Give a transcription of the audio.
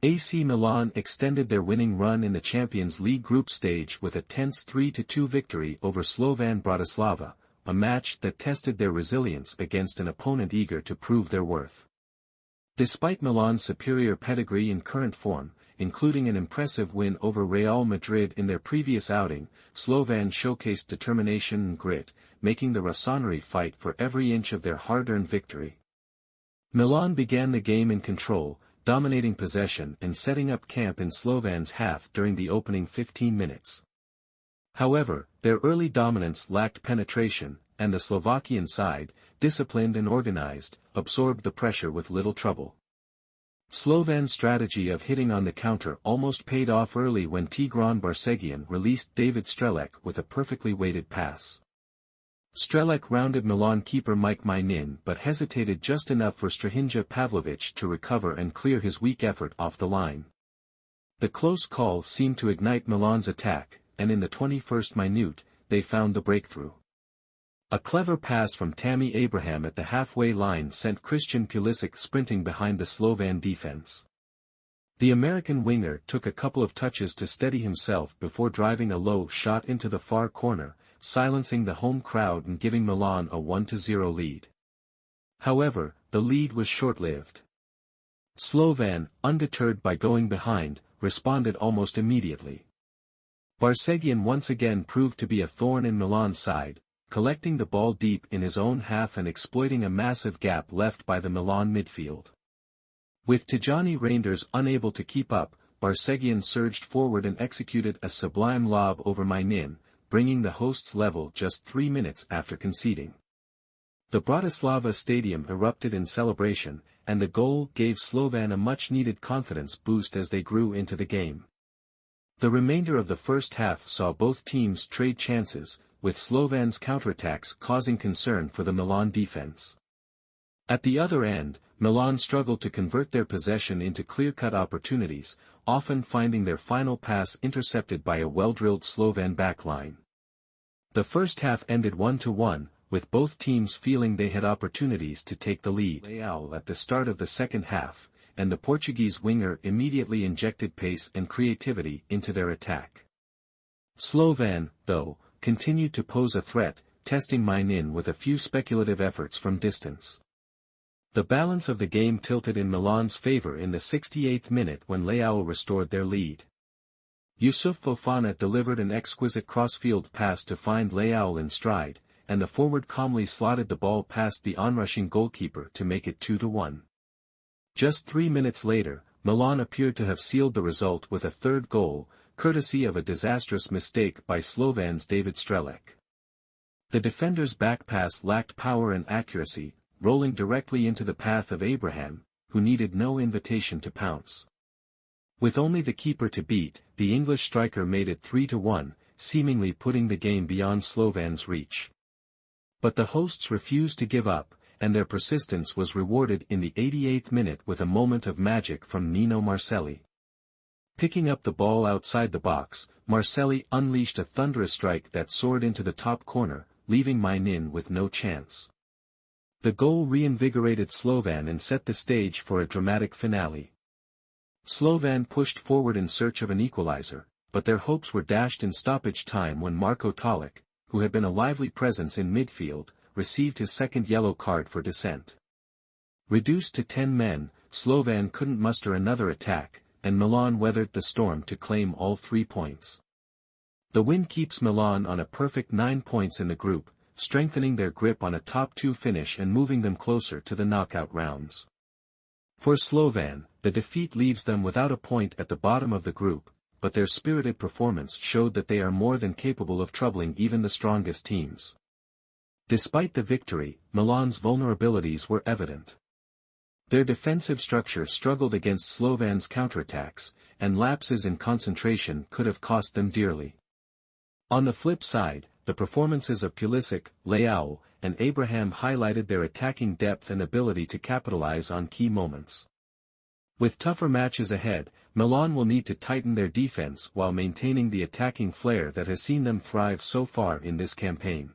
AC Milan extended their winning run in the Champions League group stage with a tense 3-2 victory over Slovan Bratislava, a match that tested their resilience against an opponent eager to prove their worth. Despite Milan's superior pedigree and current form, including an impressive win over Real Madrid in their previous outing, Slovan showcased determination and grit, making the Rossoneri fight for every inch of their hard-earned victory. Milan began the game in control, dominating possession and setting up camp in Slovan's half during the opening 15 minutes. However, their early dominance lacked penetration, and the Slovakian side, disciplined and organized, absorbed the pressure with little trouble. Slovan's strategy of hitting on the counter almost paid off early when Tigran Barseghyan released David Strelec with a perfectly weighted pass. Strelec rounded Milan keeper Mike Mainin but hesitated just enough for Strahinja Pavlovic to recover and clear his weak effort off the line. The close call seemed to ignite Milan's attack, and in the 21st minute, they found the breakthrough. A clever pass from Tammy Abraham at the halfway line sent Christian Pulisic sprinting behind the Slovan defense. The American winger took a couple of touches to steady himself before driving a low shot into the far corner, silencing the home crowd and giving Milan a 1-0 lead. However, the lead was short-lived. Slovan, undeterred by going behind, responded almost immediately. Barseghyan once again proved to be a thorn in Milan's side, collecting the ball deep in his own half and exploiting a massive gap left by the Milan midfield. With Tijani Reinders unable to keep up, Barseghyan surged forward and executed a sublime lob over Mainin, bringing the hosts level just 3 minutes after conceding. The Bratislava stadium erupted in celebration, and the goal gave Slovan a much-needed confidence boost as they grew into the game. The remainder of the first half saw both teams trade chances, with Slovan's counterattacks causing concern for the Milan defense. At the other end, Milan struggled to convert their possession into clear-cut opportunities, often finding their final pass intercepted by a well-drilled Slovan backline. The first half ended 1-1, with both teams feeling they had opportunities to take the lead. Leão at the start of the second half, and the Portuguese winger immediately injected pace and creativity into their attack. Slovan, though, continued to pose a threat, testing Mainin with a few speculative efforts from distance. The balance of the game tilted in Milan's favor in the 68th minute when Leão restored their lead. Youssouf Fofana delivered an exquisite crossfield pass to find Leão in stride, and the forward calmly slotted the ball past the onrushing goalkeeper to make it 2-1. Just 3 minutes later, Milan appeared to have sealed the result with a third goal, courtesy of a disastrous mistake by Slovan's David Strelec. The defender's back pass lacked power and accuracy, rolling directly into the path of Abraham, who needed no invitation to pounce. With only the keeper to beat, the English striker made it 3-1, seemingly putting the game beyond Slovan's reach. But the hosts refused to give up, and their persistence was rewarded in the 88th minute with a moment of magic from Nino Marcelli. Picking up the ball outside the box, Marcelli unleashed a thunderous strike that soared into the top corner, leaving Mainin with no chance. The goal reinvigorated Slovan and set the stage for a dramatic finale. Slovan pushed forward in search of an equalizer, but their hopes were dashed in stoppage time when Marko Tolic, who had been a lively presence in midfield, received his second yellow card for dissent. Reduced to 10 men, Slovan couldn't muster another attack, and Milan weathered the storm to claim all 3 points. The win keeps Milan on a perfect 9 points in the group, strengthening their grip on a top 2 finish and moving them closer to the knockout rounds. For Slovan, the defeat leaves them without a point at the bottom of the group, but their spirited performance showed that they are more than capable of troubling even the strongest teams. Despite the victory, Milan's vulnerabilities were evident. Their defensive structure struggled against Slovan's counterattacks, and lapses in concentration could have cost them dearly. On the flip side, the performances of Pulisic, Leão, and Abraham highlighted their attacking depth and ability to capitalize on key moments. With tougher matches ahead, Milan will need to tighten their defense while maintaining the attacking flair that has seen them thrive so far in this campaign.